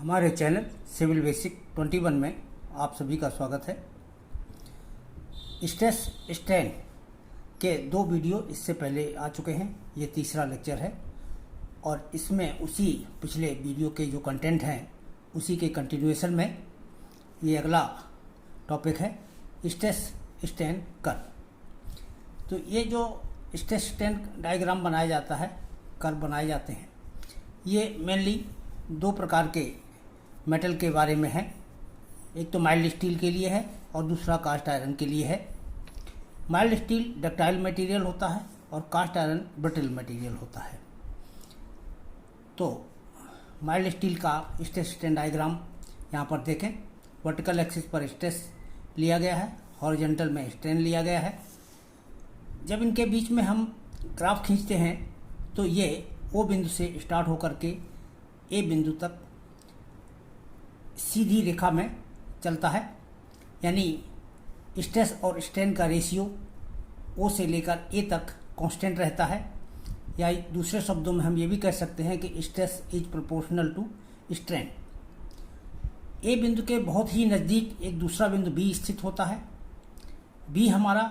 हमारे channel civil basic 21 में आप सभी का स्वागत है। स्ट्रेस स्ट्रेन के 2 वीडियो इससे पहले आ चुके हैं। ये तीसरा लेक्चर है और इसमें उसी पिछले वीडियो के जो कंटेंट हैं उसी के कंटिन्यूएशन में ये अगला टॉपिक है स्ट्रेस स्ट्रेन कर्व। तो ये जो स्ट्रेस स्ट्रेन डायग्राम बनाया जाता है, कर्व बनाए जाते हैं, ये मेनली 2 प्रकार के मेटल के बारे में है। एक तो माइल्ड स्टील के लिए है और दूसरा कास्ट आयरन के लिए है। माइल्ड स्टील डक्टाइल मटेरियल होता है और कास्ट आयरन ब्रिटल मटेरियल होता है। तो माइल्ड स्टील का स्ट्रेस स्ट्रेन डायग्राम यहाँ पर देखें। वर्टिकल एक्सिस पर स्ट्रेस लिया गया है, हॉरिजॉन्टल में स्ट्रेन लिया गया है। जब इनके बीच में हम ग्राफ खींचते हैं तो ये ओ बिंदु से स्टार्ट होकर के ए बिंदु तक सीधी रेखा में चलता है, यानी स्ट्रेस और स्ट्रेन का रेशियो ओ से लेकर ए तक कांस्टेंट रहता है। या दूसरे शब्दों में हम ये भी कह सकते हैं कि stress is proportional to strain. A बिंदु के बहुत ही नज़दीक एक दूसरा बिंदु बी स्थित होता है। बी हमारा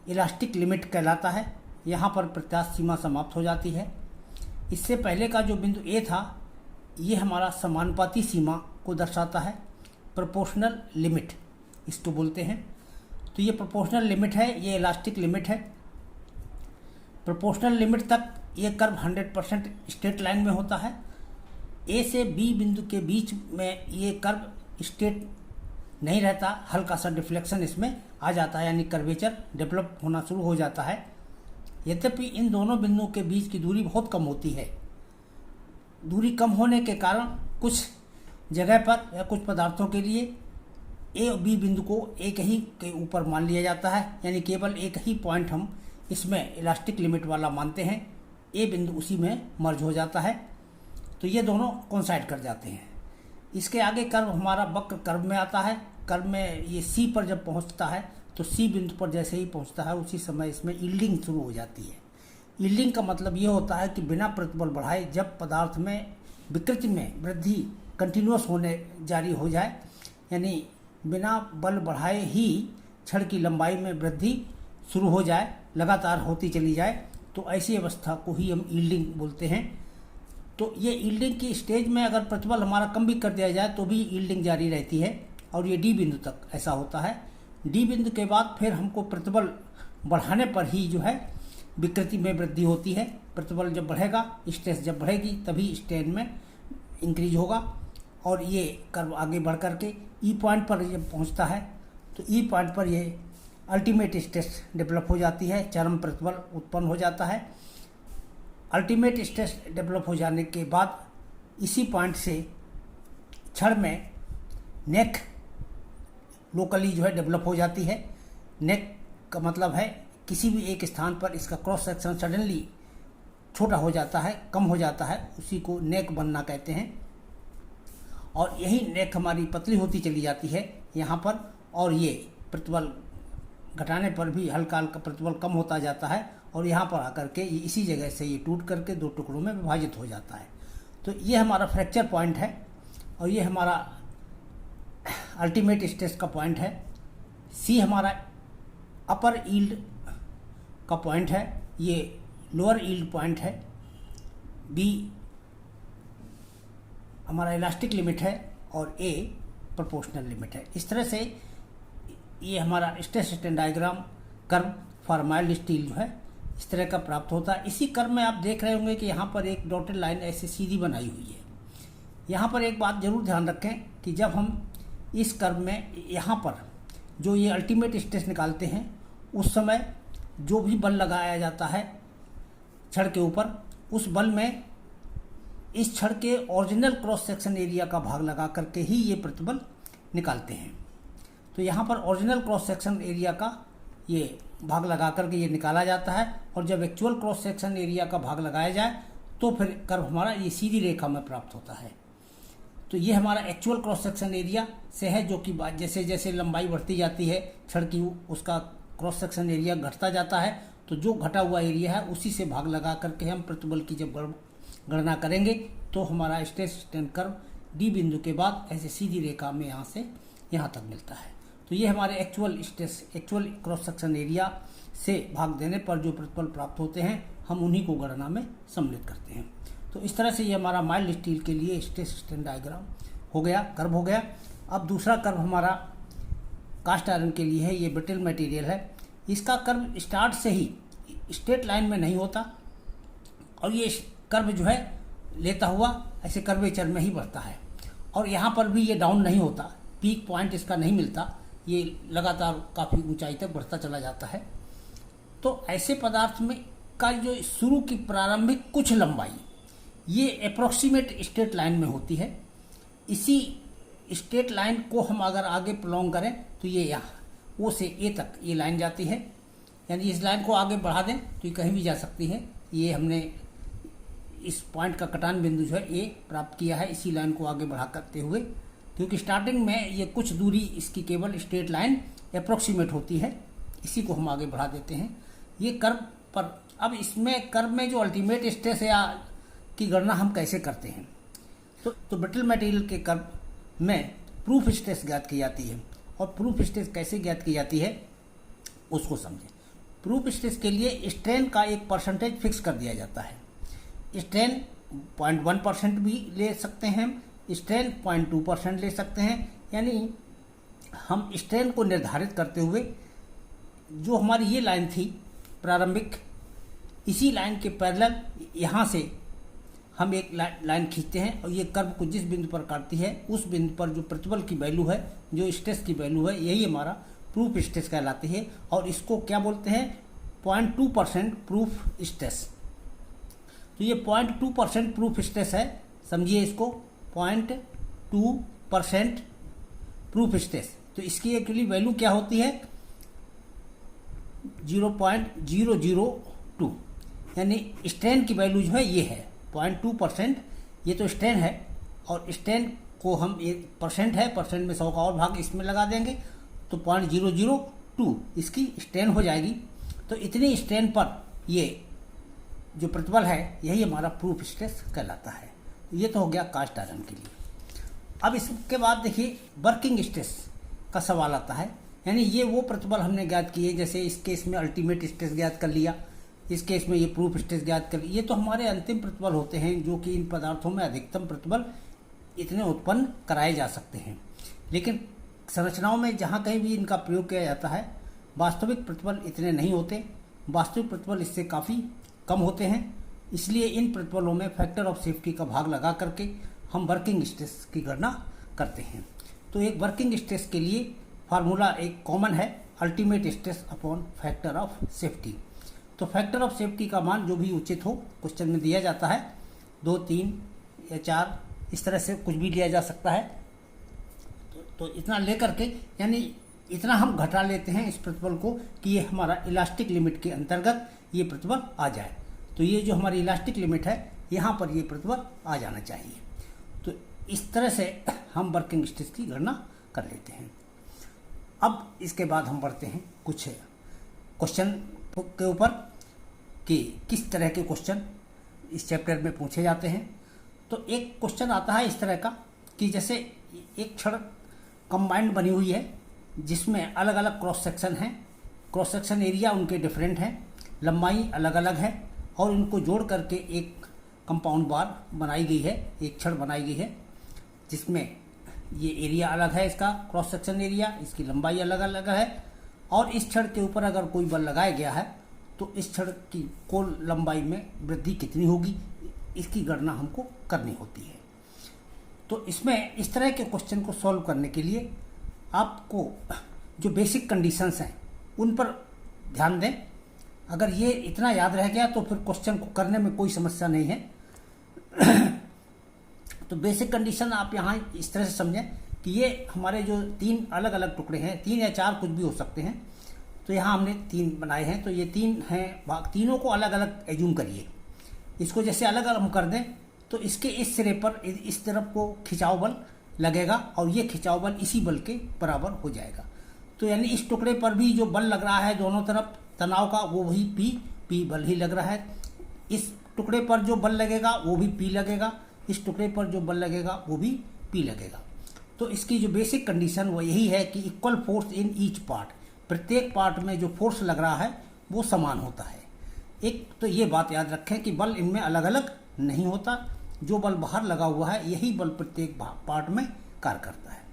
इलास्टिक लिमिट कहलाता है। यहाँ पर प्रत्यास्थ सीमा समाप्त हो जाती है। इससे पहले का जो बिंदु ए था ये हमारा समानुपाती सीमा को दर्शाता है, प्रोपोर्शनल लिमिट इसको बोलते हैं। तो ये प्रोपोर्शनल लिमिट है, ये इलास्टिक लिमिट है। प्रोपोर्शनल लिमिट तक ये कर्व 100% स्ट्रेट लाइन में होता है। ए से बी बिंदु के बीच में ये कर्व स्ट्रेट नहीं रहता, हल्का सा डिफ्लेक्शन इसमें आ जाता है, यानी कर्वेचर डेवलप होना शुरू हो जाता है। यद्यपि इन दोनों बिंदुओं के बीच की दूरी बहुत कम होती है। दूरी कम होने के कारण कुछ जगह पर या कुछ पदार्थों के लिए ए और बी बिंदु को एक ही के ऊपर मान लिया जाता है, यानी केवल एक ही पॉइंट हम इसमें इलास्टिक लिमिट वाला मानते हैं। ए बिंदु उसी में मर्ज हो जाता है, तो ये दोनों कोइंसाइड कर जाते हैं। इसके आगे कर्व हमारा वक्र कर्व में आता है। कर्व में ये सी पर जब पहुंचता है तो सी बिंदु पर जैसे ही पहुंचता है उसी समय इसमें यील्डिंग शुरू हो जाती है। यील्डिंग का मतलब ये होता है कि बिना प्रतिबल बढ़ाए जब पदार्थ में विकृति में वृद्धि कंटिन्यूस होने जारी हो जाए, यानी बिना बल बढ़ाए ही छड़ की लंबाई में वृद्धि शुरू हो जाए, लगातार होती चली जाए, तो ऐसी अवस्था को ही हम यील्डिंग बोलते हैं। तो ये यील्डिंग की स्टेज में अगर प्रतिबल हमारा कम भी कर दिया जाए तो भी यील्डिंग जारी रहती है और ये डी बिंदु तक ऐसा होता है। डी बिंदु के बाद फिर हमको प्रतिबल बढ़ाने पर ही जो है विकृति में वृद्धि होती है। प्रतिबल जब बढ़ेगा, स्ट्रेस जब बढ़ेगी, तभी स्ट्रेन में इंक्रीज होगा और ये कर्व आगे बढ़ करके ई पॉइंट पर जब पहुंचता है तो ई पॉइंट पर ये अल्टीमेट स्ट्रेस डेवलप हो जाती है, चरम प्रतिबल उत्पन्न हो जाता है। अल्टीमेट स्ट्रेस डेवलप हो जाने के बाद इसी पॉइंट से छड़ में नेक लोकली जो है डेवलप हो जाती है। नेक का मतलब है किसी भी एक स्थान पर इसका क्रॉस सेक्शन सडनली छोटा हो जाता है, कम हो जाता है, उसी को नेक बनना कहते हैं। और यही नेक हमारी पतली होती चली जाती है यहाँ पर, और ये प्रतिबल घटाने पर भी हल्का हल्का प्रतिबल कम होता जाता है और यहाँ पर आकर के ये इसी जगह से ये टूट करके 2 टुकड़ों में विभाजित हो जाता है। तो ये हमारा फ्रैक्चर पॉइंट है और ये हमारा अल्टीमेट स्ट्रेस का पॉइंट है। सी हमारा अपर यील्ड का पॉइंट है, ये लोअर यील्ड पॉइंट है। बी हमारा इलास्टिक लिमिट है और ए प्रोपोर्शनल लिमिट है। इस तरह से ये हमारा stress strain diagram curve for mild steel जो है इस तरह का प्राप्त होता है। इसी कर्व में आप देख रहे होंगे कि यहाँ पर एक डॉटेड लाइन ऐसे सीधी बनाई हुई है। यहाँ पर एक बात जरूर ध्यान रखें कि जब हम इस कर्व में यहाँ पर जो ये अल्टीमेट स्ट्रेस निकालते हैं उस समय जो भी बल लगाया जाता है छड़ के ऊपर, उस बल में इस छड़ के ओरिजिनल क्रॉस सेक्शन एरिया का भाग लगा करके ही ये प्रतिबल निकालते हैं। तो यहाँ पर ओरिजिनल क्रॉस सेक्शन एरिया का ये भाग लगा करके ये निकाला जाता है और जब एक्चुअल क्रॉस सेक्शन एरिया का भाग लगाया जाए तो फिर कर्व हमारा ये सीधी रेखा में प्राप्त होता है। तो ये हमारा एक्चुअल क्रॉस सेक्शन एरिया से है, जो कि जैसे जैसे लंबाई बढ़ती जाती है छड़ की उसका क्रॉस सेक्शन एरिया घटता जाता है, तो जो घटा हुआ एरिया है उसी से भाग लगा करके हम प्रतिबल की जब गणना करेंगे तो हमारा स्ट्रेस स्ट्रेन कर्व डी बिंदु के बाद ऐसे सीधी रेखा में यहाँ से यहाँ तक मिलता है। तो ये हमारे एक्चुअल क्रॉस सेक्शन एरिया से भाग देने पर जो प्रतिफल प्राप्त होते हैं हम उन्हीं को गणना में सम्मिलित करते हैं। तो इस तरह से ये हमारा माइल्ड स्टील के लिए स्ट्रेस स्ट्रेन डायग्राम हो गया, कर्व हो गया। अब दूसरा कर्व हमारा कास्ट आयरन के लिए है, ये ब्रिटल मटेरियल है। इसका कर्व स्टार्ट से ही स्ट्रेट लाइन में नहीं होता और ये कर्व जो है लेता हुआ ऐसे कर्वेचर में ही बढ़ता है और यहाँ पर भी ये डाउन नहीं होता, पीक पॉइंट इसका नहीं मिलता, ये लगातार काफ़ी ऊंचाई तक बढ़ता चला जाता है। तो ऐसे पदार्थ में का जो शुरू की प्रारंभिक कुछ लंबाई ये अप्रोक्सीमेट स्ट्रेट लाइन में होती है। इसी स्ट्रेट लाइन को हम अगर आगे प्रोलॉन्ग करें तो ये यहाँ ओ से ए तक ये लाइन जाती है, यानी इस लाइन को आगे बढ़ा दें तो ये कहीं भी जा सकती है। ये हमने इस पॉइंट का कटान बिंदु जो है ए प्राप्त किया है इसी लाइन को आगे बढ़ा करते हुए, क्योंकि स्टार्टिंग में ये कुछ दूरी इसकी केवल स्ट्रेट लाइन अप्रोक्सीमेट होती है, इसी को हम आगे बढ़ा देते हैं ये कर्व पर। अब इसमें कर्व में जो अल्टीमेट स्ट्रेस या की गणना हम कैसे करते हैं, तो ब्रिटल मटेरियल के कर्व में प्रूफ स्ट्रेस ज्ञात की जाती है। और प्रूफ स्ट्रेस कैसे ज्ञात की जाती है उसको समझें। प्रूफ स्ट्रेस के लिए स्ट्रेन का एक परसेंटेज फिक्स कर दिया जाता है। स्ट्रेन 0.1% भी ले सकते हैं, स्ट्रेन 0.2% ले सकते हैं। यानी हम स्ट्रेन को निर्धारित करते हुए जो हमारी ये लाइन थी प्रारंभिक, इसी लाइन के पैरेलल यहाँ से हम एक लाइन खींचते हैं और ये कर्व को जिस बिंदु पर काटती है उस बिंदु पर जो प्रतिबल की वैल्यू है, जो स्ट्रेस की वैल्यू है, यही हमारा प्रूफ स्ट्रेस कहलाती है। और इसको क्या बोलते हैं, 0.2% प्रूफ स्ट्रेस। तो ये 0.2% प्रूफ स्ट्रेस है, समझिए इसको 0.2% प्रूफ स्ट्रेस। तो इसकी एक्चुअली वैल्यू क्या होती है 0.002, यानी स्ट्रेन की वैल्यू जो है ये है 0.2%। ये तो स्ट्रेन है और स्ट्रेन को हम एक परसेंट है, परसेंट में 100 का और भाग इसमें लगा देंगे तो 0.002 इसकी स्ट्रेन हो जाएगी। तो इतनी स्ट्रेन पर ये जो प्रतिबल है यही हमारा प्रूफ स्ट्रेस कहलाता है। ये तो हो गया कास्ट आयरन के लिए। अब इसके बाद देखिए वर्किंग स्ट्रेस का सवाल आता है, यानी ये वो प्रतिबल हमने ज्ञात किए, जैसे इस केस में अल्टीमेट स्ट्रेस ज्ञात कर लिया, इस केस में ये प्रूफ स्ट्रेस ज्ञात कर लिया। ये तो हमारे अंतिम प्रतिबल होते हैं जो कि इन पदार्थों में अधिकतम प्रतिबल इतने उत्पन्न कराए जा सकते हैं। लेकिन संरचनाओं में जहाँ कहीं भी इनका प्रयोग किया जाता है वास्तविक प्रतिबल इतने नहीं होते, वास्तविक प्रतिबल इससे काफ़ी कम होते हैं। इसलिए इन प्रतिबलों में फैक्टर ऑफ सेफ्टी का भाग लगा करके हम वर्किंग स्ट्रेस की गणना करते हैं। तो एक वर्किंग स्ट्रेस के लिए फार्मूला एक कॉमन है, ultimate stress upon factor of safety. तो फैक्टर ऑफ सेफ्टी का मान जो भी उचित हो क्वेश्चन में दिया जाता है, 2, 3 या 4 इस तरह से कुछ भी लिया जा सकता है। तो इतना लेकर के, यानी इतना हम घटा लेते हैं इस प्रतिबल को कि ये हमारा इलास्टिक लिमिट के अंतर्गत ये प्रतिबल आ जाए। तो ये जो हमारी इलास्टिक लिमिट है यहाँ पर ये प्रतिबल आ जाना चाहिए। तो इस तरह से हम वर्किंग स्ट्रेस की गणना कर लेते हैं। अब इसके बाद हम बढ़ते हैं कुछ क्वेश्चन के ऊपर कि किस तरह के क्वेश्चन इस चैप्टर में पूछे जाते हैं। तो एक क्वेश्चन आता है इस तरह का कि जैसे एक छड़ कंबाइंड बनी हुई है जिसमें अलग अलग क्रॉस सेक्शन हैं, क्रॉस सेक्शन एरिया उनके डिफरेंट हैं, लंबाई अलग अलग है और इनको जोड़ करके एक कंपाउंड बार बनाई गई है, एक छड़ बनाई गई है जिसमें ये एरिया अलग है, इसका क्रॉस सेक्शन एरिया, इसकी लंबाई अलग अलग है। और इस छड़ के ऊपर अगर कोई बल लगाया गया है तो इस छड़ की कुल लंबाई में वृद्धि कितनी होगी, इसकी गणना हमको करनी होती है। तो इसमें इस तरह के क्वेश्चन को सॉल्व करने के लिए आपको जो बेसिक कंडीशंस हैं उन पर ध्यान दें। अगर ये इतना याद रह गया तो फिर क्वेश्चन को करने में कोई समस्या नहीं है। तो बेसिक कंडीशन आप यहाँ इस तरह से समझें कि ये हमारे जो 3 अलग अलग टुकड़े हैं, 3 या 4 कुछ भी हो सकते हैं। तो यहाँ हमने 3 बनाए हैं, तो ये 3 हैं भाग, तीनों को अलग अलग एज्यूम करिए। इसको जैसे अलग अलग हम कर दें तो इसके इस सिरे पर इस तरफ को खिंचाव बल लगेगा और ये खिंचाव बल इसी बल के बराबर हो जाएगा। तो यानी इस टुकड़े पर भी जो बल लग रहा है दोनों तरफ तनाव का वो वही पी बल ही लग रहा है। इस टुकड़े पर जो बल लगेगा वो भी पी लगेगा, इस टुकड़े पर जो बल लगेगा वो भी P लगेगा। तो इसकी जो बेसिक कंडीशन वो यही है कि equal force in each part, प्रत्येक पार्ट में जो फोर्स लग रहा है वो समान होता है। एक तो ये बात याद रखें कि बल इनमें अलग अलग नहीं होता, जो बल बाहर लगा हुआ है यही बल प्रत्येक पार्ट में कार्य करता है।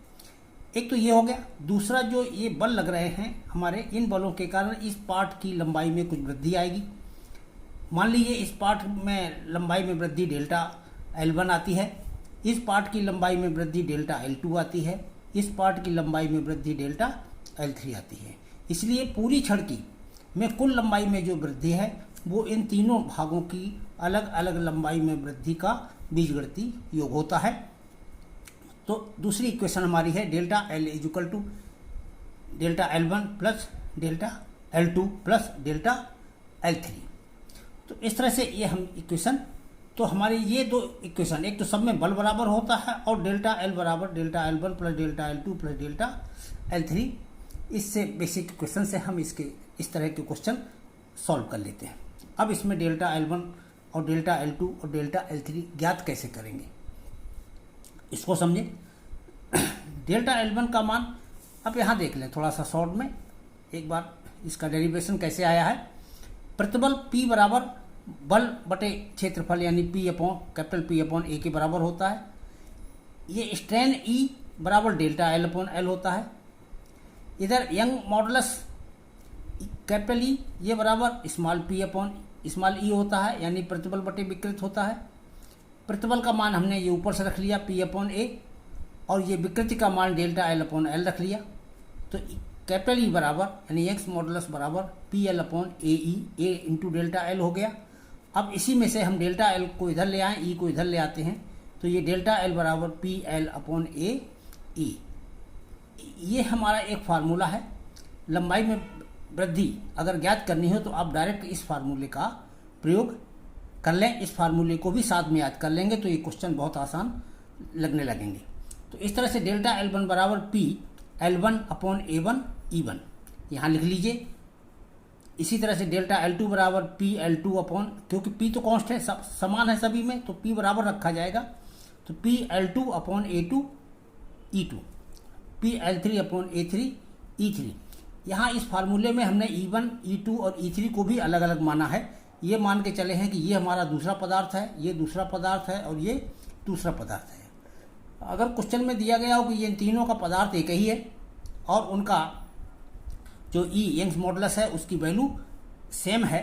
एक तो ये हो गया। दूसरा, जो ये बल लग रहे हैं हमारे, इन बलों के कारण इस पार्ट की लंबाई में कुछ वृद्धि आएगी। मान लीजिए इस पार्ट में लंबाई में वृद्धि डेल्टा L1 आती है, इस पार्ट की लंबाई में वृद्धि डेल्टा L2 आती है, इस पार्ट की लंबाई में वृद्धि डेल्टा L3 आती है। इसलिए पूरी छड़ की में कुल लंबाई में जो वृद्धि है वो इन तीनों भागों की अलग अलग लंबाई में वृद्धि का बीजगणितीय योग होता है। तो दूसरी इक्वेशन हमारी है delta L equal to delta L1 plus delta L2 plus delta L3। तो इस तरह से ये हम इक्वेशन, तो हमारे ये दो इक्वेशन, एक तो सब में बल बराबर होता है और डेल्टा L बराबर delta L1 plus delta L2 plus delta L3, इससे बेसिक इक्वेशन से हम इसके इस तरह के क्वेश्चन सॉल्व कर लेते हैं। अब इसमें डेल्टा L1 और डेल्टा L2 और डेल्टा L3 ज्ञात कैसे करेंगे इसको समझें। डेल्टा L1 का मान अब यहाँ देख लें थोड़ा सा शॉर्ट में एक बार, इसका डेरिवेशन कैसे आया है। प्रतिबल P बराबर बल बटे क्षेत्रफल यानी P upon capital P upon A के बराबर होता है। ये स्ट्रेन E बराबर डेल्टा L अपॉन L होता है। इधर यंग मॉडुलस कैपिटल E ये बराबर small p upon small e होता है, यानी प्रतिबल बटे विकृत होता है। प्रतिबल का मान हमने ये ऊपर से रख लिया P अपॉन A, और ये विकृति का मान डेल्टा L अपॉन L रख लिया। तो कैपिटल E बराबर यानी यंग्स मॉडुलस बराबर PL upon AE, A into delta L हो गया। अब इसी में से हम डेल्टा L को इधर ले आएँ, E को इधर ले आते हैं, तो ये डेल्टा L बराबर PL अपॉन AE। ये हमारा एक फार्मूला है। लंबाई में वृद्धि अगर ज्ञात करनी हो तो आप डायरेक्ट इस फार्मूले का प्रयोग कर लें, इस फार्मूले को भी साथ में याद कर लेंगे तो ये क्वेश्चन बहुत आसान लगने लगेंगे। तो इस तरह से डेल्टा L1 बराबर P L1 upon A1 E1 यहाँ लिख लीजिए। इसी तरह से डेल्टा L2 बराबर P L2 अपॉन, क्योंकि P तो कांस्टेंट समान है सभी में तो P बराबर रखा जाएगा, तो P L2 upon A2 E2, P L3 upon A3 E3। यहाँ इस फार्मूले में हमने E1 E2 और E3 को भी अलग अलग माना है। ये मान के चले हैं कि ये हमारा दूसरा पदार्थ है, ये दूसरा पदार्थ है और ये दूसरा पदार्थ है। अगर क्वेश्चन में दिया गया हो कि ये तीनों का पदार्थ एक ही है और उनका जो E यंग्स मॉडुलस है उसकी वैल्यू सेम है,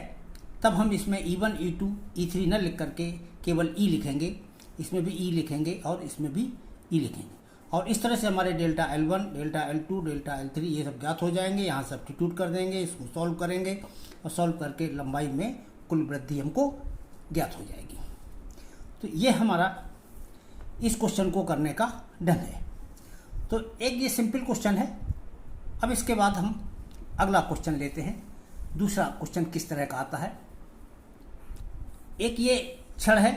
तब हम इसमें E1 E2 E3 न लिख करके केवल E लिखेंगे, इसमें भी E लिखेंगे और इसमें भी E लिखेंगे। और इस तरह से हमारे delta L1 delta L2 delta L3 ये सब ज्ञात हो जाएंगे। यहाँ सब्स्टिट्यूट कर देंगे, इसको सॉल्व करेंगे और सॉल्व करके लंबाई में कुल वृद्धि हमको ज्ञात हो जाएगी। तो ये हमारा इस क्वेश्चन को करने का ढंग है। तो एक ये सिंपल क्वेश्चन है। अब इसके बाद हम अगला क्वेश्चन लेते हैं। दूसरा क्वेश्चन किस तरह का आता है। एक ये छड़ है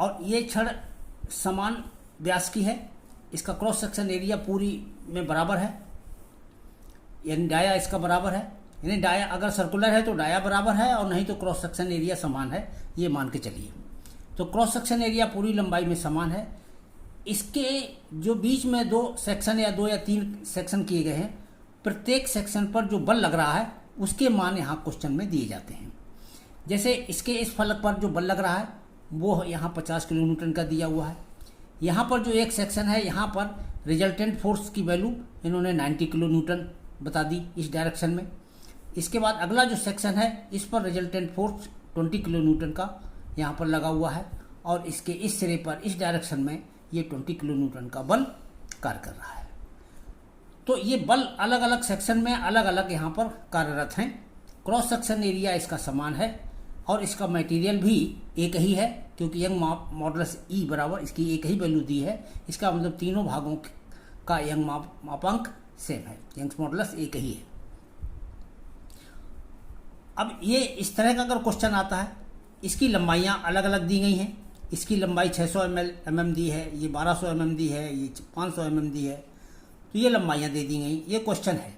और ये छड़ समान व्यास की है, इसका क्रॉस सेक्शन एरिया पूरी में बराबर है, यानी डाया इसका बराबर है। यानी डाया अगर सर्कुलर है तो डाया बराबर है और नहीं तो क्रॉस सेक्शन एरिया समान है, ये मान के चलिए। तो क्रॉस सेक्शन एरिया पूरी लंबाई में समान है। इसके जो बीच में दो सेक्शन या दो या तीन सेक्शन किए गए हैं, प्रत्येक सेक्शन पर जो बल लग रहा है उसके मान यहाँ क्वेश्चन में दिए जाते हैं। जैसे इसके इस फलक पर जो बल लग रहा है वो यहाँ 50 किलो न्यूटन का दिया हुआ है। यहाँ पर जो एक सेक्शन है यहाँ पर रिजल्टेंट फोर्स की वैल्यू इन्होंने 90 किलो न्यूटन बता दी इस डायरेक्शन में। इसके बाद अगला जो सेक्शन है इस पर रिजल्टेंट फोर्स 20 किलो न्यूटन का यहाँ पर लगा हुआ है और इसके इस सिरे पर इस डायरेक्शन में ये 20 किलो न्यूटन का बल कार्य कर रहा है। तो ये बल अलग अलग सेक्शन में अलग अलग यहाँ पर कार्यरत हैं। क्रॉस सेक्शन एरिया इसका समान है और इसका मटेरियल भी एक ही है, क्योंकि यंग मॉडुलस E बराबर इसकी एक ही वैल्यू दी है। इसका मतलब तीनों भागों का यंग मापांक सेम है, यंग्स मॉडुलस एक ही है। अब ये इस तरह का अगर क्वेश्चन आता है, इसकी लंबाइयाँ अलग अलग दी गई हैं। इसकी लंबाई 600 mm दी है, ये 1200 mm दी है, ये 500 mm दी है, तो ये लंबाइयाँ दे दी गई। ये क्वेश्चन है।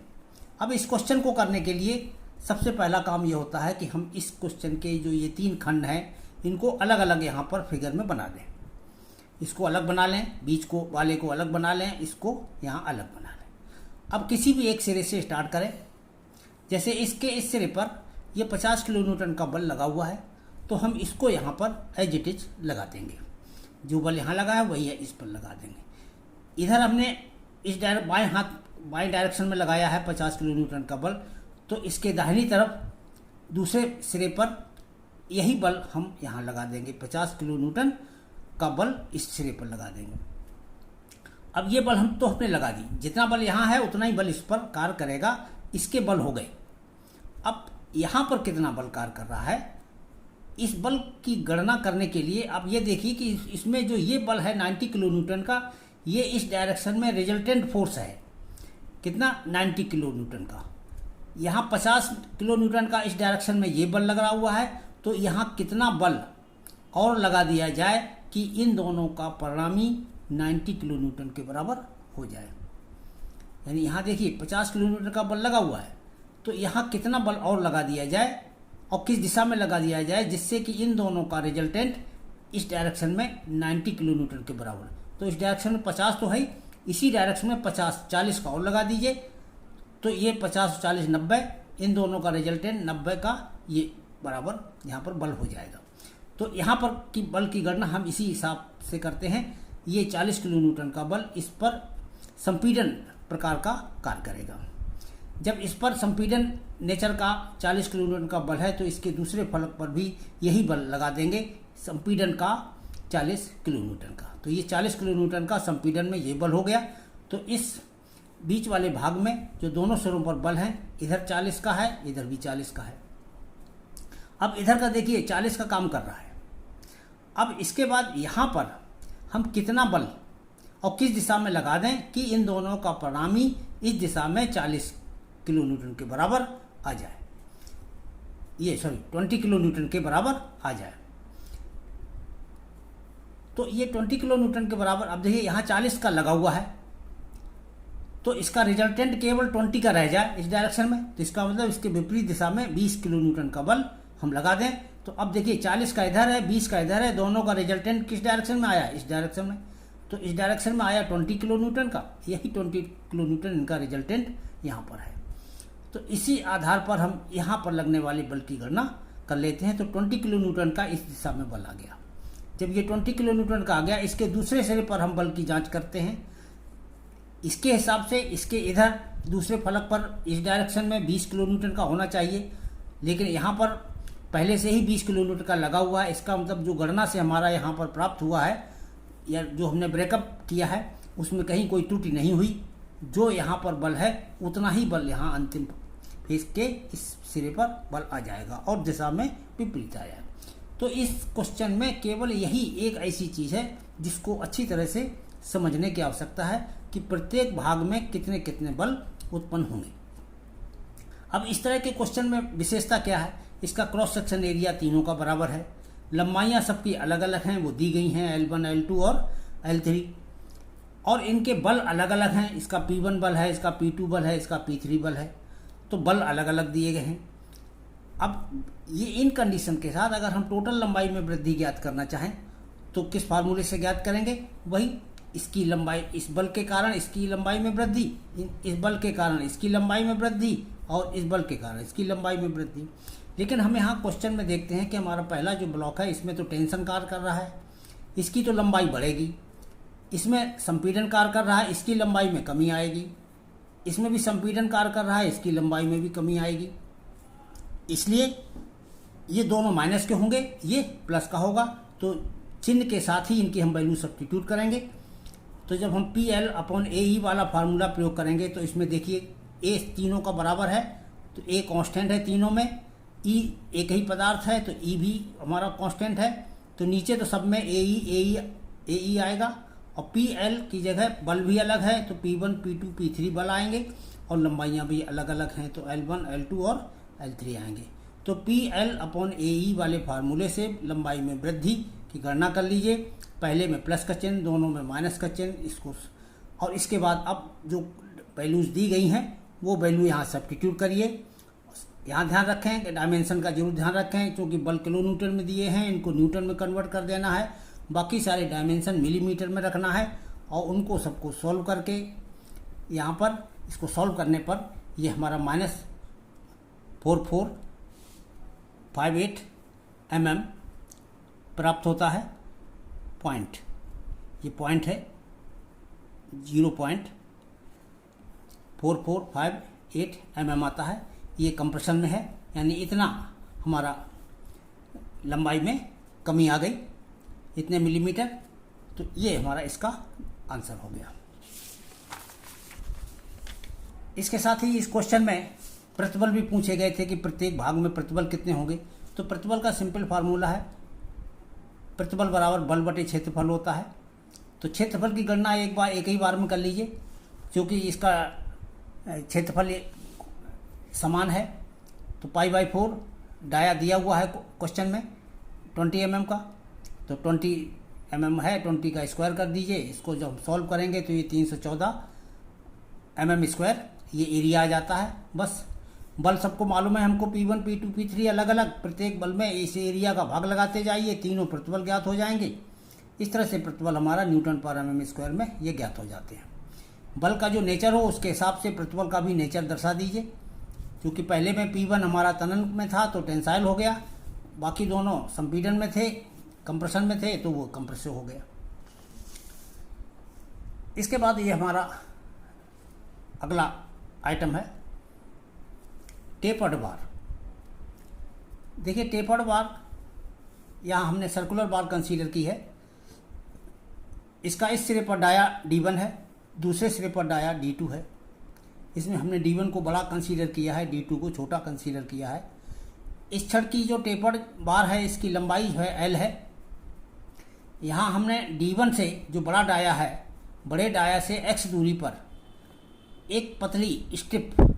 अब इस क्वेश्चन को करने के लिए सबसे पहला काम ये होता है कि हम इस क्वेश्चन के जो ये तीन खंड हैं इनको अलग अलग यहाँ पर फिगर में बना दें। इसको अलग बना लें, बीच को वाले को अलग बना लें, इसको यहाँ अलग बना लें। अब किसी भी एक सिरे से स्टार्ट करें। जैसे इसके इस सिरे पर ये 50 किलो न्यूटन का बल लगा हुआ है, तो हम इसको यहाँ पर एज इट इज लगा देंगे। जो बल यहाँ लगा है वही है इस पर लगा देंगे। इधर हमने इस बाएं डायरेक्शन में लगाया है 50 किलो न्यूटन का बल, तो इसके दाहिनी तरफ दूसरे सिरे पर यही बल हम यहाँ लगा देंगे। 50 किलो न्यूटन का बल इस सिरे पर लगा देंगे। अब ये बल हमने लगा दी, जितना बल यहाँ है उतना ही बल इस पर कार्य करेगा। इसके बल हो गए। अब यहाँ पर कितना बल कार्य कर रहा है, इस बल की गणना करने के लिए आप ये देखिए कि इसमें जो ये बल है 90 किलो न्यूटन का, ये इस डायरेक्शन में रिजल्टेंट फोर्स है कितना, 90 किलो न्यूटन का। यहाँ 50 किलो न्यूटन का इस डायरेक्शन में ये बल लगा हुआ है, तो यहाँ कितना बल और लगा दिया जाए कि इन दोनों का परिणामी 90 किलो न्यूटन के बराबर हो जाए। यानी यहाँ देखिए 50 किलो न्यूटन का बल लगा हुआ है, तो यहाँ कितना बल और लगा दिया जाए और किस दिशा में लगा दिया जाए जिससे कि इन दोनों का रिजल्टेंट इस डायरेक्शन में 90 किलो न्यूटन के बराबर। तो इस डायरेक्शन में 50 तो है, इसी डायरेक्शन में 40 का और लगा दीजिए, तो ये 50 40 90, इन दोनों का रिजल्टेंट 90 का ये बराबर यहाँ पर बल हो जाएगा। तो यहाँ पर की बल की गणना हम इसी हिसाब से करते हैं। ये 40 किलो न्यूटन का बल इस पर संपीड़न प्रकार का कार्य करेगा। जब इस पर संपीड़न नेचर का 40 किलो न्यूटन का बल है, तो इसके दूसरे फलक पर भी यही बल लगा देंगे संपीड़न का 40 किलो न्यूटन का। तो ये 40 किलो न्यूटन का संपीड़न में ये बल हो गया। तो इस बीच वाले भाग में जो दोनों सिरों पर बल है, इधर 40 का है, इधर भी 40 का है। अब इधर का देखिए 40 का काम कर रहा है। अब इसके बाद यहाँ पर हम कितना बल और किस दिशा में लगा दें कि इन दोनों का परिणामी इस दिशा में 40 किलो न्यूटन के बराबर आ जाए, 20 किलो न्यूटन के बराबर आ जाए। तो ये 20 किलो न्यूटन के बराबर, अब देखिए यहाँ 40 का लगा हुआ है, तो इसका रिजल्टेंट केवल 20 का रह जाए इस डायरेक्शन में। तो इसका मतलब इसके विपरीत दिशा में 20 किलो न्यूटन का बल हम लगा दें। तो अब देखिए 40 का इधर है, 20 का इधर है, दोनों का रिजल्टेंट किस डायरेक्शन में आया, इस डायरेक्शन में। तो इस डायरेक्शन में आया 20 किलो न्यूटन का, यही 20 किलो न्यूटन इनका रिजल्टेंट यहाँ पर है। तो इसी आधार पर हम यहाँ पर लगने वाले बल की गणना कर लेते हैं। तो 20 किलो न्यूटन का इस दिशा में बल आ गया। जब ये 20 किलो न्यूटन का आ गया, इसके दूसरे सिरे पर हम बल की जांच करते हैं। इसके हिसाब से इसके इधर दूसरे फलक पर इस डायरेक्शन में 20 किलो न्यूटन का होना चाहिए, लेकिन यहाँ पर पहले से ही 20 किलो न्यूटन का लगा हुआ है। इसका मतलब जो गणना से हमारा यहाँ पर प्राप्त हुआ है या जो हमने ब्रेकअप किया है, उसमें कहीं कोई त्रुटि नहीं हुई। जो यहाँ पर बल है उतना ही बल यहाँ अंतिम फेस के इस सिरे पर बल आ जाएगा और दिशा में विपरीत आया। तो इस क्वेश्चन में केवल यही एक ऐसी चीज़ है जिसको अच्छी तरह से समझने की आवश्यकता है कि प्रत्येक भाग में कितने कितने बल उत्पन्न होंगे। अब इस तरह के क्वेश्चन में विशेषता क्या है, इसका क्रॉस सेक्शन एरिया तीनों का बराबर है, लंबाइयाँ सबकी अलग अलग हैं, वो दी गई हैं L1 L2 और L3, और इनके बल अलग अलग हैं। इसका P1 बल है, इसका P2 बल है, इसका P3 बल है, तो बल अलग अलग दिए गए हैं। अब ये इन कंडीशन के साथ अगर हम टोटल लंबाई में वृद्धि ज्ञात करना चाहें तो किस फार्मूले से ज्ञात करेंगे, वही इसकी लंबाई, इस बल के कारण इसकी लंबाई में वृद्धि, इस बल के कारण इसकी लंबाई में वृद्धि और इस बल के कारण इसकी लंबाई में वृद्धि। लेकिन हम यहाँ क्वेश्चन में देखते हैं कि हमारा पहला जो ब्लॉक है इसमें तो टेंशन कार्य कर रहा है, इसकी तो लंबाई बढ़ेगी। इसमें संपीड़न कार्य कर रहा है, इसकी लंबाई में कमी आएगी। इसमें भी संपीड़न कार्य कर रहा है, इसकी लंबाई में भी कमी आएगी। इसलिए ये दोनों माइनस के होंगे, ये प्लस का होगा। तो चिन्ह के साथ ही इनकी हम वैल्यू सब्स्टिट्यूट करेंगे। तो जब हम PL/AE वाला फार्मूला प्रयोग करेंगे तो इसमें देखिए A तीनों का बराबर है, तो A कांस्टेंट है तीनों में, E एक ही पदार्थ है तो E भी हमारा कांस्टेंट है। तो नीचे तो सब में AE आएगा और PL की जगह बल भी अलग है तो P1 P2 P3 बल आएंगे और लंबाइयाँ भी अलग अलग हैं तो L1 L2 और L3 आएंगे। तो PL/AE वाले फार्मूले से लंबाई में वृद्धि की गणना कर लीजिए। पहले में प्लस का चिन्ह, दोनों में माइनस का चिन्ह, इसको, और इसके बाद अब जो वैल्यूज दी गई हैं वो वैल्यू यहाँ सब्स्टिट्यूट करिए। यहाँ ध्यान रखें कि डायमेंशन का जरूर ध्यान रखें, क्योंकि बल किलो न्यूटन में दिए हैं, इनको न्यूटन में कन्वर्ट कर देना है बाकी सारे डायमेंशन मिलीमीटर में रखना है और उनको सबको सॉल्व करके यहाँ पर इसको सॉल्व करने पर ये हमारा -4458 mm प्राप्त होता है। पॉइंट, ये पॉइंट है 0.4458 mm आता है। ये कंप्रेशन में है, यानी इतना हमारा लंबाई में कमी आ गई, इतने मिलीमीटर। तो ये हमारा इसका आंसर हो गया। इसके साथ ही इस क्वेश्चन में प्रतिबल भी पूछे गए थे कि प्रत्येक भाग में प्रतिबल कितने होंगे। तो प्रतिबल का सिंपल फार्मूला है प्रतिबल बराबर बल बटे क्षेत्रफल होता है। तो क्षेत्रफल की गणना एक ही बार में कर लीजिए, क्योंकि इसका क्षेत्रफल समान है। तो π/4 डाया दिया हुआ है क्वेश्चन में 20 mm का, तो 20 mm है, 20 का स्क्वायर कर दीजिए। इसको जब हम सॉल्व करेंगे तो ये 314 mm² ये एरिया आ जाता है। बस बल सबको मालूम है हमको, P1 P2 P3 अलग अलग, प्रत्येक बल में इस एरिया का भाग लगाते जाइए, तीनों प्रतिबल ज्ञात हो जाएंगे। इस तरह से प्रतिबल हमारा Nm/mm² में ये ज्ञात हो जाते हैं। बल का जो नेचर हो उसके हिसाब से प्रतिबल का भी नेचर दर्शा दीजिए। क्योंकि पहले में P1 हमारा तनन में था तो टेंसाइल हो गया, बाकी दोनों संपीड़न में थे, कंप्रेशन में थे, तो वो कंप्रेसिव हो गया। इसके बाद ये हमारा अगला आइटम है टेपर्ड बार। देखिए टेपर्ड बार, यहाँ हमने सर्कुलर बार कंसीडर की है। इसका इस सिरे पर डाया D1 है, दूसरे सिरे पर डाया D2 है। इसमें हमने D1 को बड़ा कंसीडर किया है, D2 को छोटा कंसीडर किया है। इस छड़ की जो टेपर्ड बार है इसकी लंबाई जो है L है। यहाँ हमने D1 से जो बड़ा डाया है, बड़े डाया से X दूरी पर एक पतली स्ट्रिप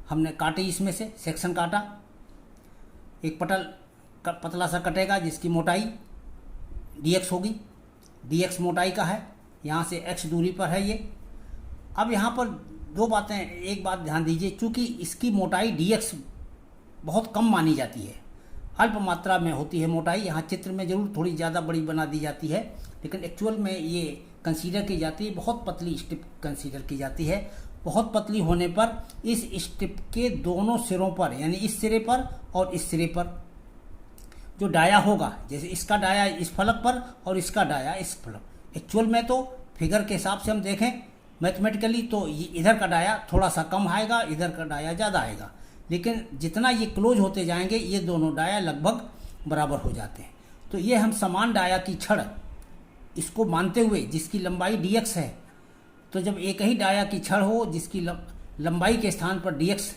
हमने काटी, इसमें से सेक्शन काटा। एक पतला सा कटेगा जिसकी मोटाई dx होगी, dx मोटाई का है, यहाँ से x दूरी पर है ये। अब यहाँ पर दो बातें, एक बात ध्यान दीजिए, चूँकि इसकी मोटाई dx बहुत कम मानी जाती है, अल्प मात्रा में होती है मोटाई। यहाँ चित्र में जरूर थोड़ी ज़्यादा बड़ी बना दी जाती है, लेकिन एक्चुअल में ये कंसीडर की जाती है, बहुत पतली स्ट्रिप कंसीडर की जाती है। बहुत पतली होने पर इस स्ट्रिप के दोनों सिरों पर, यानी इस सिरे पर और इस सिरे पर जो डाया होगा, जैसे इसका डाया इस फलक पर और इसका डाया इस फलक, एक्चुअल में तो फिगर के हिसाब से हम देखें मैथमेटिकली तो इधर का डाया थोड़ा सा कम आएगा, इधर का डाया ज़्यादा आएगा, लेकिन जितना ये क्लोज होते जाएंगे ये दोनों डाया लगभग बराबर हो जाते हैं। तो ये हम समान डाया की छड़ इसको मानते हुए, जिसकी लंबाई dx है, तो जब एक ही डाया की छड़ हो जिसकी लंबाई के स्थान पर dx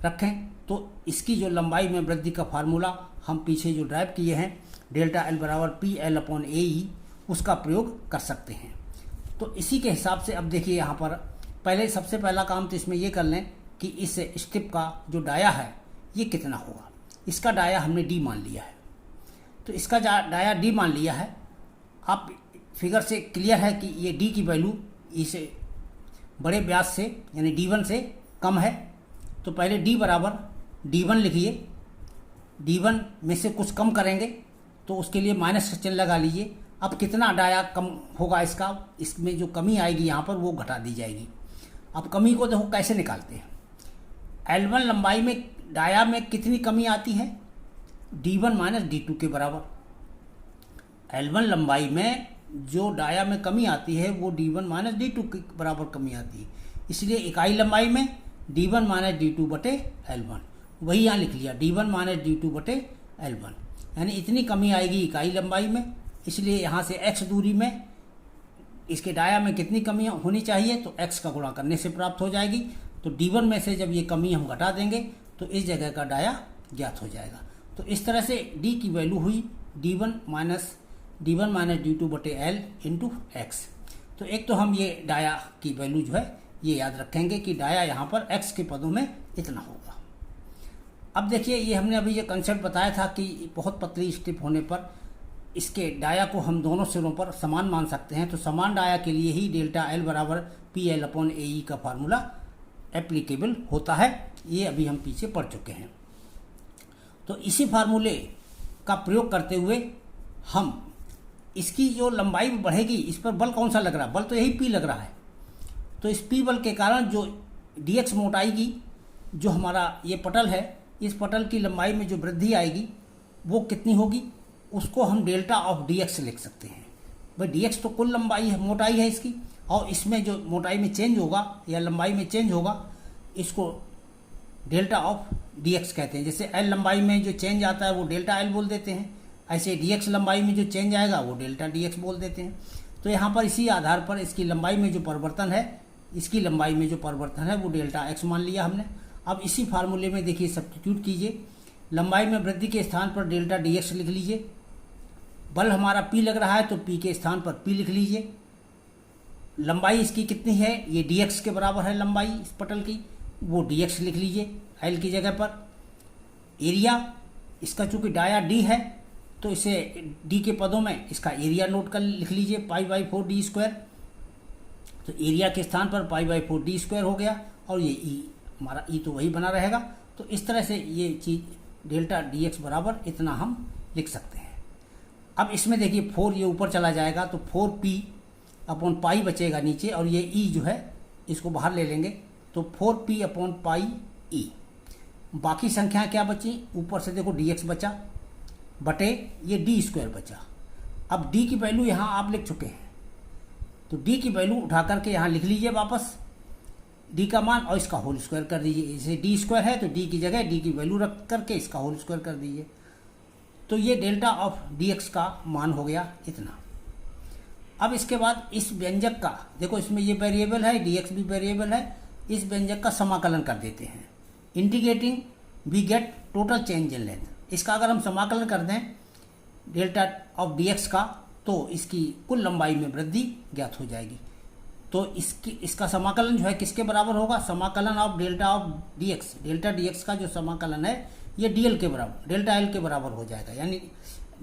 रखें, तो इसकी जो लंबाई में वृद्धि का फार्मूला हम पीछे जो ड्राइव किए हैं ΔL बराबर PL/AE, उसका प्रयोग कर सकते हैं। तो इसी के हिसाब से अब देखिए यहाँ पर पहले सबसे पहला काम तो इसमें ये कर लें कि इस स्ट्रिप का जो डाया है ये कितना होगा। इसका डाया हमने D मान लिया है, तो इसका डाया D मान लिया है। आप फिगर से क्लियर है कि ये D की वैल्यू इस बड़े व्यास से यानी D1 से कम है। तो पहले D बराबर D1 लिखिए, D1 में से कुछ कम करेंगे तो उसके लिए माइनस का चिन्ह लगा लीजिए। अब कितना डाया कम होगा इसका, इसमें जो कमी आएगी यहाँ पर वो घटा दी जाएगी। अब कमी को देखो कैसे निकालते हैं। L1 लंबाई में डाया में कितनी कमी आती है, D1 माइनस D2 के बराबर। L1 लंबाई में जो डाया में कमी आती है वो D1 माइनस D2 के बराबर कमी आती है, इसलिए इकाई लंबाई में D1 माइनस D2 बटे L1, वही यहाँ लिख लिया D1 माइनस D2 बटे L1, यानी इतनी कमी आएगी इकाई लंबाई में। इसलिए यहाँ से x दूरी में इसके डाया में कितनी कमी होनी चाहिए, तो x का गुणा करने से प्राप्त हो जाएगी। तो D1 में से जब ये कमी हम घटा देंगे तो इस जगह का डाया ज्ञात हो जाएगा। तो इस तरह से D की वैल्यू हुई D1 माइनस D2 बटे L इंटू एक्स। तो एक तो हम ये डाया की वैल्यू जो है ये याद रखेंगे कि डाया यहाँ पर x के पदों में इतना होगा। अब देखिए ये हमने अभी ये कंसेप्ट बताया था कि बहुत पतली स्ट्रिप होने पर इसके डाया को हम दोनों सिरों पर समान मान सकते हैं। तो समान डाया के लिए ही ΔL बराबर PL/AE का फार्मूला एप्लीकेबल होता है, ये अभी हम पीछे पढ़ चुके हैं। तो इसी फार्मूले का प्रयोग करते हुए हम इसकी जो लंबाई बढ़ेगी, इस पर बल कौन सा लग रहा है? बल तो यही P लग रहा है। तो इस P बल के कारण जो dx मोटाई की जो हमारा ये पटल है, इस पटल की लंबाई में जो वृद्धि आएगी वो कितनी होगी? उसको हम डेल्टा ऑफ dx लिख सकते हैं। भाई dx तो कुल लंबाई है, मोटाई है इसकी, और इसमें जो मोटाई में चेंज होगा या लंबाई में चेंज होगा, इसको डेल्टा ऑफ dx कहते हैं। जैसे l लंबाई में जो चेंज आता है वो डेल्टा l बोल देते हैं, ऐसे dx लंबाई में जो चेंज आएगा वो डेल्टा dx बोल देते हैं। तो यहाँ पर इसी आधार पर इसकी लंबाई में जो परिवर्तन है, इसकी लंबाई में जो परिवर्तन है वो डेल्टा x मान लिया हमने। अब इसी फार्मूले में देखिए सब्स्टिट्यूट कीजिए, लंबाई में वृद्धि के स्थान पर डेल्टा dx लिख लीजिए। बल हमारा P लग रहा है तो P के स्थान पर P लिख लीजिए। लंबाई इसकी कितनी है? ये dx के बराबर है लंबाई इस पटल की, वो dx लिख लीजिए l की जगह पर। एरिया इसका चूंकि डाया d है तो इसे d के पदों में इसका एरिया नोट कर लिख लीजिए, π/4 d स्क्वायर। तो एरिया के स्थान पर π/4 d स्क्वायर हो गया, और ये e हमारा e तो वही बना रहेगा। तो इस तरह से ये चीज़ डेल्टा dx बराबर इतना हम लिख सकते हैं। अब इसमें देखिए 4 ये ऊपर चला जाएगा तो 4p/π बचेगा नीचे, और ये e जो है इसको बाहर ले लेंगे तो 4p/πe। बाकी संख्या क्या बची? ऊपर से देखो dx बचा बटे ये d स्क्वायर बचा। अब d की वैल्यू यहाँ आप लिख चुके हैं, तो d की वैल्यू उठा करके यहाँ लिख लीजिए वापस d का मान, और इसका होल स्क्वायर कर दीजिए। जैसे d स्क्वायर है तो d की जगह d की वैल्यू रख करके इसका होल स्क्वायर कर दीजिए। तो ये डेल्टा ऑफ dx का मान हो गया इतना। अब इसके बाद इस व्यंजक का देखो, इसमें ये वेरिएबल है, dx भी वेरिएबल है, इस व्यंजक का समाकलन कर देते हैं। Integrating we get total change in length. इसका अगर हम समाकलन कर दें डेल्टा ऑफ dx का, तो इसकी कुल लंबाई में वृद्धि ज्ञात हो जाएगी। तो इसका समाकलन जो है किसके बराबर होगा? समाकलन of delta of dx, delta dx का जो समाकलन है ये dl के बराबर, डेल्टा l के बराबर हो जाएगा। यानी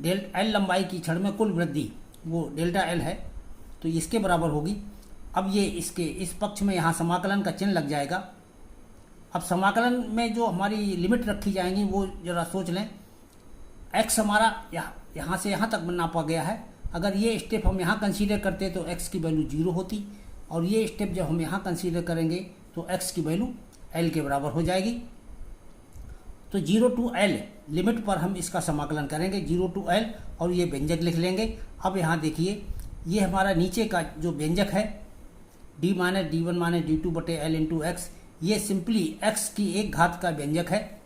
l लंबाई की क्षण में कुल वृद्धि वो डेल्टा l है, तो इसके बराबर होगी। अब ये इसके इस पक्ष में यहाँ समाकलन का चिन्ह लग जाएगा। अब समाकलन में जो हमारी लिमिट रखी जाएंगी वो जरा सोच लें। x हमारा यहाँ से यहाँ तक नापा गया है, अगर ये स्टेप हम यहाँ कंसीडर करते तो x की वैल्यू 0 होती, और ये स्टेप जब हम यहाँ कंसीडर करेंगे तो x की वैल्यू l के बराबर हो जाएगी। तो 0 to l लिमिट पर हम इसका समाकलन करेंगे, 0 to l, और ये व्यंजक लिख लेंगे। अब यहाँ देखिए ये हमारा नीचे का जो व्यंजक है d - d1 - d2 बटे l इंटू एक्स, ये सिंपली x की एक घात का व्यंजक है।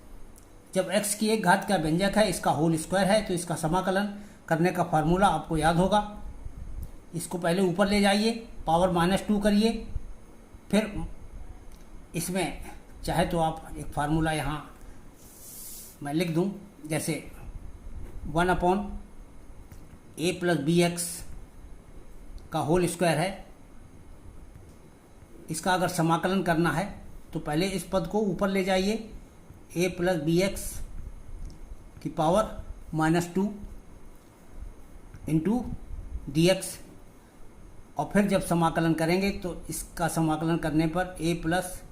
जब x की एक घात का व्यंजक है, इसका होल स्क्वायर है, तो इसका समाकलन करने का फार्मूला आपको याद होगा। इसको पहले ऊपर ले जाइए, पावर -2 करिए, फिर इसमें चाहे तो आप एक फार्मूला यहाँ मैं लिख दूं, जैसे 1/a + bx का होल स्क्वायर है। इसका अगर समाकलन करना है तो पहले इस पद को ऊपर ले जाइए, a + bx की पावर -2 इंटू dx, और फिर जब समाकलन करेंगे तो इसका समाकलन करने पर a +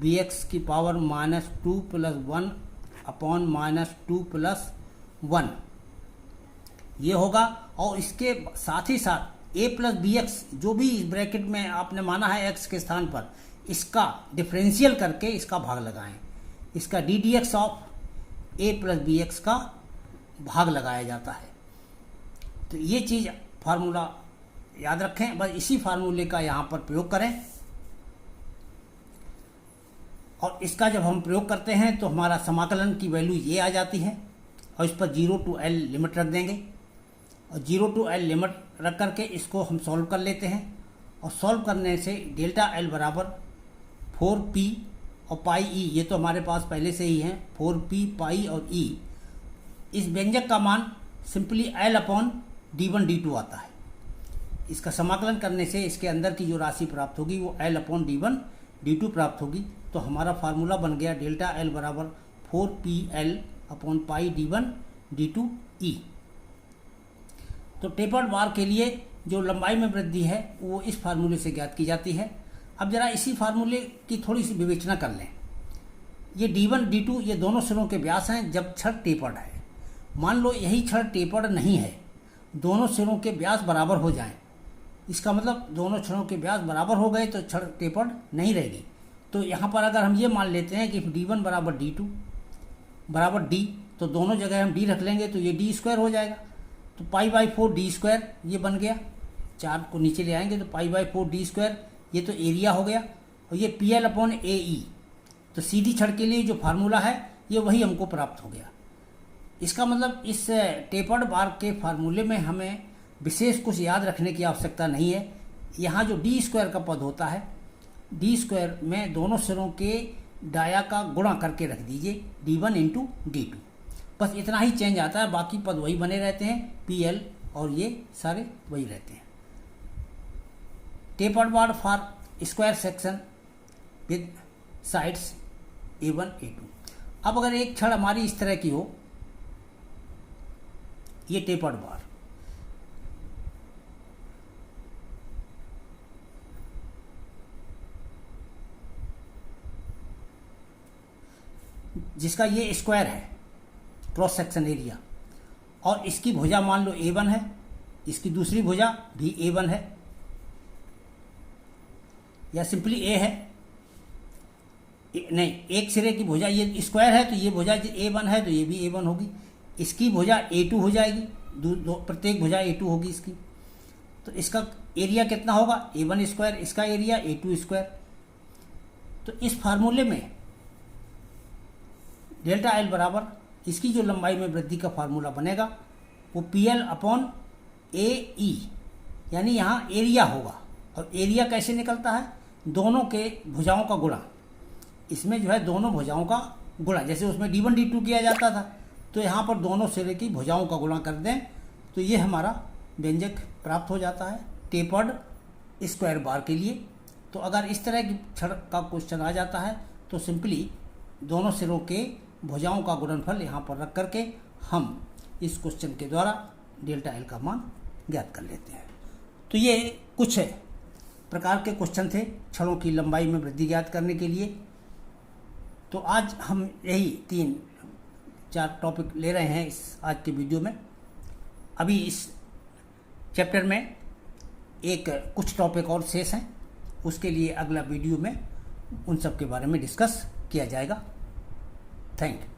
bx की पावर -2 + 1/-2 + 1 ये होगा। और इसके साथ ही साथ a + bx जो भी इस ब्रैकेट में आपने माना है x के स्थान पर, इसका डिफरेंशियल करके इसका भाग लगाएं। इसका ddx ऑफ a + bx का भाग लगाया जाता है। तो ये चीज़ फार्मूला याद रखें, बस इसी फार्मूले का यहाँ पर प्रयोग करें। और इसका जब हम प्रयोग करते हैं तो हमारा समाकलन की वैल्यू ये आ जाती है, और इस पर 0 to l लिमिट रख देंगे, और 0 to l लिमिट रख करके इसको हम सॉल्व कर लेते हैं। और सॉल्व करने से डेल्टा l बराबर 4p और पाई e, ये तो हमारे पास पहले से ही है, 4p पाई और e। इस व्यंजक का मान सिंपली l/d1 d2 आता है। इसका समाकलन करने से इसके अंदर की जो राशि प्राप्त होगी वो l/d1 d2 प्राप्त होगी। तो हमारा फार्मूला बन गया डेल्टा l बराबर 4pl/πd1 d2e। तो टेपर्ड बार के लिए जो लंबाई में वृद्धि है वो इस फार्मूले से ज्ञात की जाती है। अब जरा इसी फार्मूले की थोड़ी सी विवेचना कर लें। ये d1 d2 ये दोनों सिरों के व्यास हैं जब छड़ टेपर्ड है। मान लो यही छड़ टेपर्ड नहीं है दोनों सिरों के व्यास बराबर हो जाएं। इसका मतलब दोनों छड़ों के व्यास बराबर हो गए तो छड़ टेपर्ड नहीं रहेगी। तो यहाँ पर अगर हम ये मान लेते हैं कि D1 बराबर D2 बराबर D, तो दोनों जगह हम D रख लेंगे तो ये D² हो जाएगा। तो π/4 D² ये बन गया। 4 को नीचे ले आएंगे तो π/4 D², ये तो एरिया हो गया। और ये PL/AE, तो सीधी छड़ के लिए जो फार्मूला है ये वही हमको प्राप्त हो गया। इसका मतलब इस टेपर्ड बार के फार्मूले में हमें विशेष कुछ याद रखने की आवश्यकता नहीं है। यहाँ जो D² का पद होता है, D² में दोनों सिरों के डाया का गुणा करके रख दीजिए D1 × D2, बस इतना ही चेंज आता है, बाकी पद वही बने रहते हैं, PL और ये सारे वही रहते हैं। Tapered bar for square section with sides A1 A2। अब अगर एक छड़ हमारी इस तरह की हो, ये टेपर्ड बार, जिसका ये स्क्वायर है क्रॉस सेक्शन एरिया, और इसकी भुजा मान लो A1 है, इसकी दूसरी भुजा भी A1 है या सिंपली A है, नहीं, एक सिरे की भुजा ये स्क्वायर है तो ये भुजा A1 है तो ये भी A1 होगी। इसकी भुजा A2 हो जाएगी, प्रत्येक भुजा A2 होगी इसकी। तो इसका एरिया कितना होगा A1², इसका एरिया A2²। तो इस फार्मूले में ΔL बराबर इसकी जो लंबाई में वृद्धि का फार्मूला बनेगा वो PL/AE, यानी यहाँ एरिया होगा। और एरिया कैसे निकलता है, दोनों के भुजाओं का गुणा। इसमें जो है दोनों भुजाओं का गुणा, जैसे उसमें D1 D2 किया जाता था, तो यहाँ पर दोनों सिरे की भुजाओं का गुणा कर दें तो ये हमारा व्यंजक प्राप्त हो जाता है टेपर्ड स्क्वायर बार के लिए। तो अगर इस तरह की छड़ का क्वेश्चन आ जाता है तो सिंपली दोनों सिरों के भुजाओं का गुणनफल यहाँ पर रख करके हम इस क्वेश्चन के द्वारा ΔL का मान ज्ञात कर लेते हैं। तो ये कुछ प्रकार के क्वेश्चन थे छड़ों की लंबाई में वृद्धि ज्ञात करने के लिए। तो आज हम यही 3-4 टॉपिक ले रहे हैं इस आज के वीडियो में। अभी इस चैप्टर में कुछ टॉपिक और शेष हैं, उसके लिए अगला वीडियो में उन सब के बारे में डिस्कस किया जाएगा। Thank you.